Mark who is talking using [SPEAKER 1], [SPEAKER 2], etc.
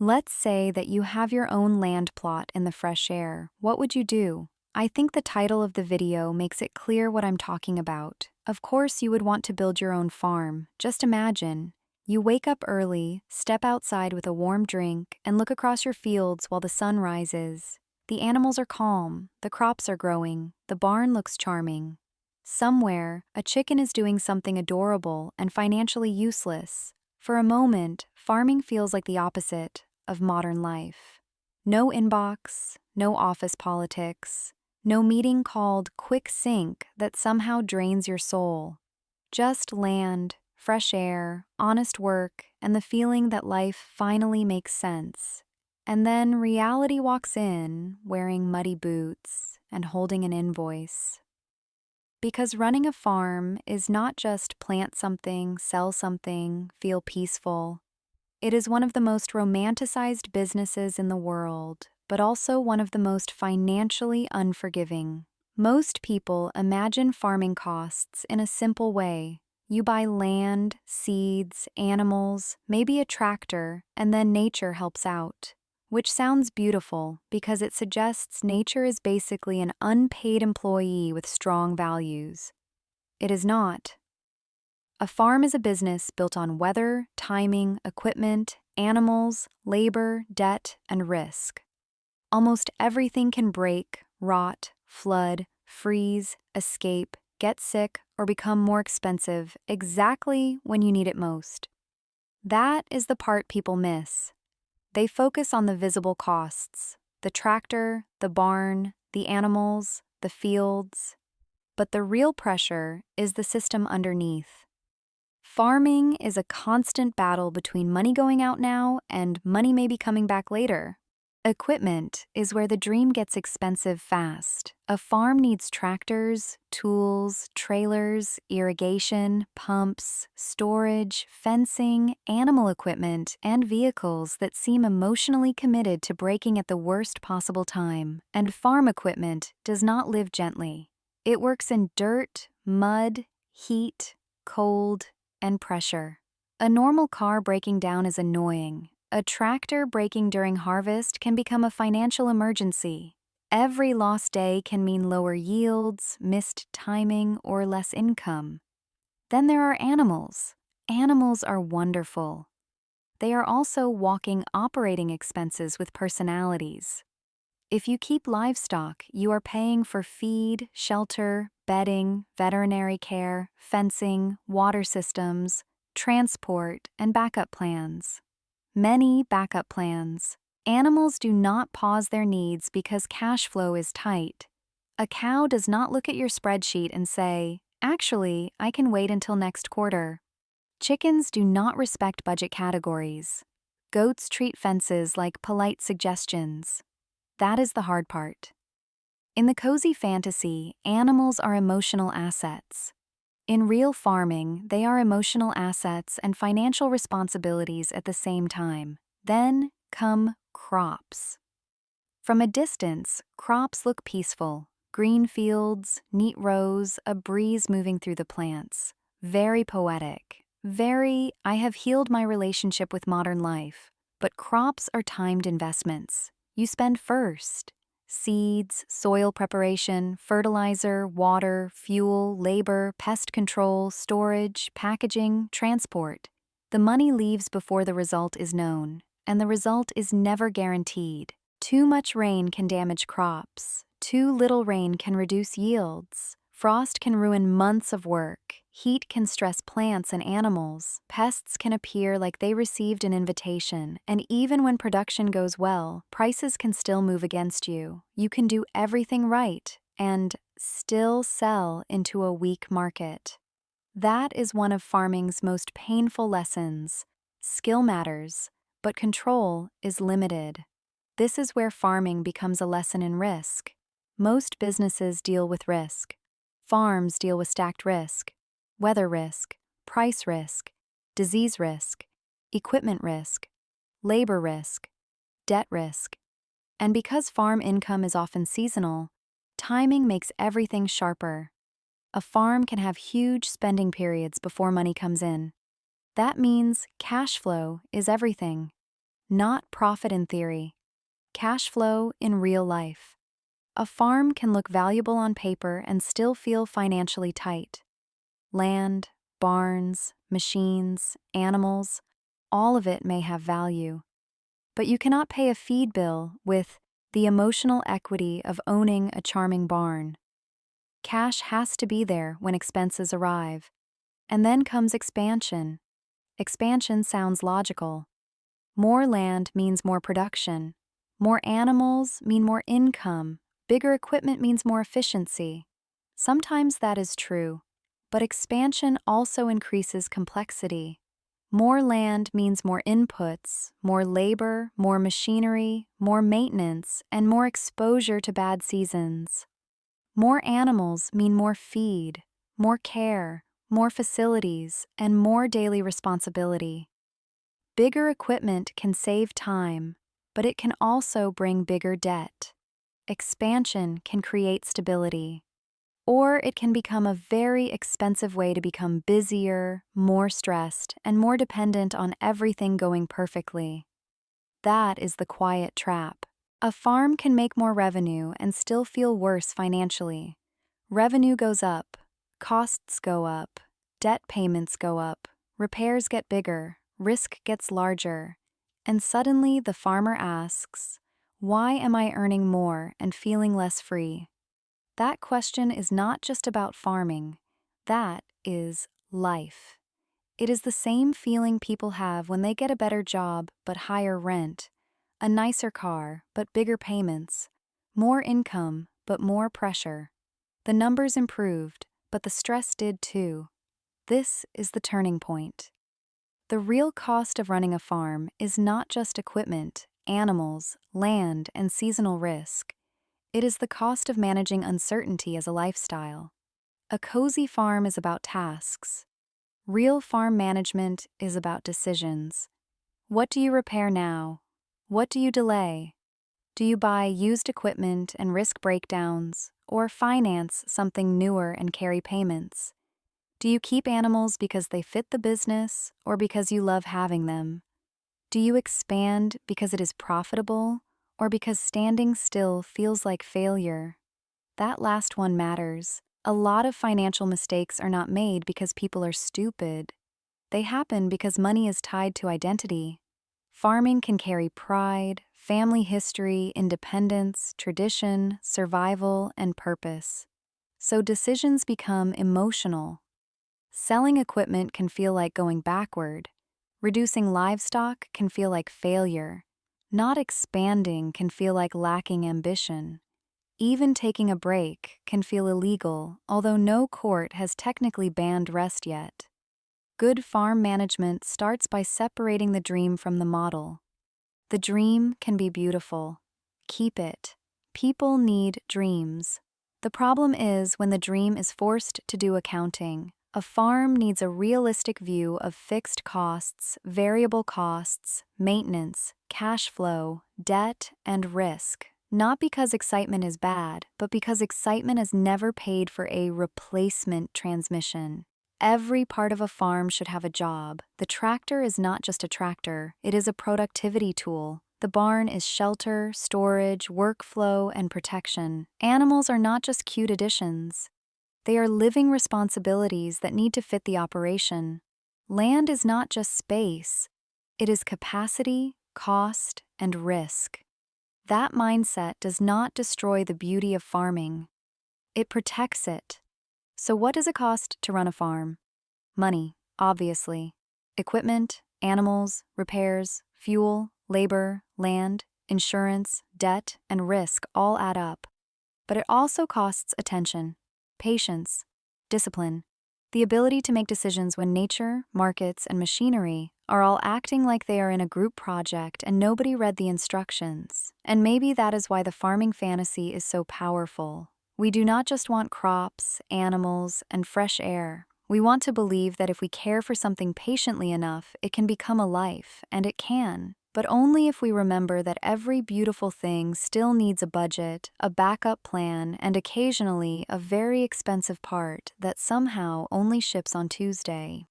[SPEAKER 1] Let's say that you have your own land plot in the fresh air. What would you do? I think the title of the video makes it clear what I'm talking about. Of course, you would want to build your own farm. Just imagine. You wake up early, step outside with a warm drink, and look across your fields while the sun rises. The animals are calm, the crops are growing, the barn looks charming. Somewhere, a chicken is doing something adorable and financially useless. For a moment, farming feels like the opposite of modern life. No inbox, no office politics, no meeting called quick sync that somehow drains your soul. Just land, fresh air, honest work, and the feeling that life finally makes sense. And then reality walks in, wearing muddy boots and holding an invoice. Because running a farm is not just plant something, sell something, feel peaceful. It is one of the most romanticized businesses in the world, but also one of the most financially unforgiving. Most people imagine farming costs in a simple way. You buy land, seeds, animals, maybe a tractor, and then nature helps out. Which sounds beautiful because it suggests nature is basically an unpaid employee with strong values. It is not. A farm is a business built on weather, timing, equipment, animals, labor, debt, and risk. Almost everything can break, rot, flood, freeze, escape, get sick, or become more expensive exactly when you need it most. That is the part people miss. They focus on the visible costs, the tractor, the barn, the animals, the fields. But the real pressure is the system underneath. Farming is a constant battle between money going out now and money maybe coming back later. Equipment is where the dream gets expensive fast. A farm needs tractors, tools, trailers, irrigation, pumps, storage, fencing, animal equipment, and vehicles that seem emotionally committed to breaking at the worst possible time. And farm equipment does not live gently. It works in dirt, mud, heat, cold, and pressure. A normal car breaking down is annoying. A tractor breaking during harvest can become a financial emergency. Every lost day can mean lower yields, missed timing, or less income. Then there are animals. Animals are wonderful. They are also walking operating expenses with personalities. If you keep livestock, you are paying for feed, shelter, bedding, veterinary care, fencing, water systems, transport, and backup plans. Many backup plans. Animals do not pause their needs because cash flow is tight. A cow does not look at your spreadsheet and say, "Actually, I can wait until next quarter." Chickens do not respect budget categories. Goats treat fences like polite suggestions. That is the hard part. In the cozy fantasy, animals are emotional assets. In real farming, they are emotional assets and financial responsibilities at the same time. Then come crops. From a distance, crops look peaceful. Green fields, neat rows, a breeze moving through the plants. Very poetic. Very, I have healed my relationship with modern life. But crops are timed investments. You spend first. Seeds, soil preparation, fertilizer, water, fuel, labor, pest control, storage, packaging, transport. The money leaves before the result is known, and the result is never guaranteed. Too much rain can damage crops. Too little rain can reduce yields. Frost can ruin months of work. Heat can stress plants and animals. Pests can appear like they received an invitation, and even when production goes well, prices can still move against you. You can do everything right and still sell into a weak market. That is one of farming's most painful lessons. Skill matters, but control is limited. This is where farming becomes a lesson in risk. Most businesses deal with risk. Farms deal with stacked risk, weather risk, price risk, disease risk, equipment risk, labor risk, debt risk. And because farm income is often seasonal, timing makes everything sharper. A farm can have huge spending periods before money comes in. That means cash flow is everything. not profit in theory. Cash flow in real life. A farm can look valuable on paper and still feel financially tight. Land, barns, machines, animals, all of it may have value. But you cannot pay a feed bill with the emotional equity of owning a charming barn. Cash has to be there when expenses arrive. And then comes expansion. Expansion sounds logical. More land means more production. More animals mean more income. Bigger equipment means more efficiency. Sometimes that is true, but expansion also increases complexity. More land means more inputs, more labor, more machinery, more maintenance, and more exposure to bad seasons. More animals mean more feed, more care, more facilities, and more daily responsibility. Bigger equipment can save time, but it can also bring bigger debt. Expansion can create stability, or it can become a very expensive way to become busier, more stressed, and more dependent on everything going perfectly. That is the quiet trap. A farm can make more revenue and still feel worse financially. Revenue goes up, costs go up, debt payments go up, repairs get bigger, risk gets larger, and suddenly the farmer asks, "Why am I earning more and feeling less free?" That question is not just about farming, that is life. It is the same feeling people have when they get a better job but higher rent, a nicer car but bigger payments, more income but more pressure. The numbers improved, but the stress did too. This is the turning point. The real cost of running a farm is not just equipment, animals, land, and seasonal risk. It is the cost of managing uncertainty as a lifestyle. A cozy farm is about tasks. Real farm management is about decisions. What do you repair now? What do you delay? Do you buy used equipment and risk breakdowns, or finance something newer and carry payments? Do you keep animals because they fit the business or because you love having them? Do you expand because it is profitable or because standing still feels like failure? That last one matters. A lot of financial mistakes are not made because people are stupid. They happen because money is tied to identity. Farming can carry pride, family history, independence, tradition, survival, and purpose. So decisions become emotional. Selling equipment can feel like going backward. Reducing livestock can feel like failure. Not expanding can feel like lacking ambition. Even taking a break can feel illegal, although no court has technically banned rest yet. Good farm management starts by separating the dream from the model. The dream can be beautiful. Keep it. People need dreams. The problem is when the dream is forced to do accounting. A farm needs a realistic view of fixed costs, variable costs, maintenance, cash flow, debt, and risk. Not because excitement is bad, but because excitement has never paid for a replacement transmission. Every part of a farm should have a job. The tractor is not just a tractor, it is a productivity tool. The barn is shelter, storage, workflow, and protection. Animals are not just cute additions. They are living responsibilities that need to fit the operation. Land is not just space. It is capacity, cost, and risk. That mindset does not destroy the beauty of farming. It protects it. So what does it cost to run a farm? Money, obviously. Equipment, animals, repairs, fuel, labor, land, insurance, debt, and risk all add up. But it also costs attention, patience, discipline, the ability to make decisions when nature, markets, and machinery are all acting like they are in a group project and nobody read the instructions. And maybe that is why the farming fantasy is so powerful. We do not just want crops, animals, and fresh air. We want to believe that if we care for something patiently enough, it can become a life, and it can. But only if we remember that every beautiful thing still needs a budget, a backup plan, and occasionally a very expensive part that somehow only ships on Tuesday.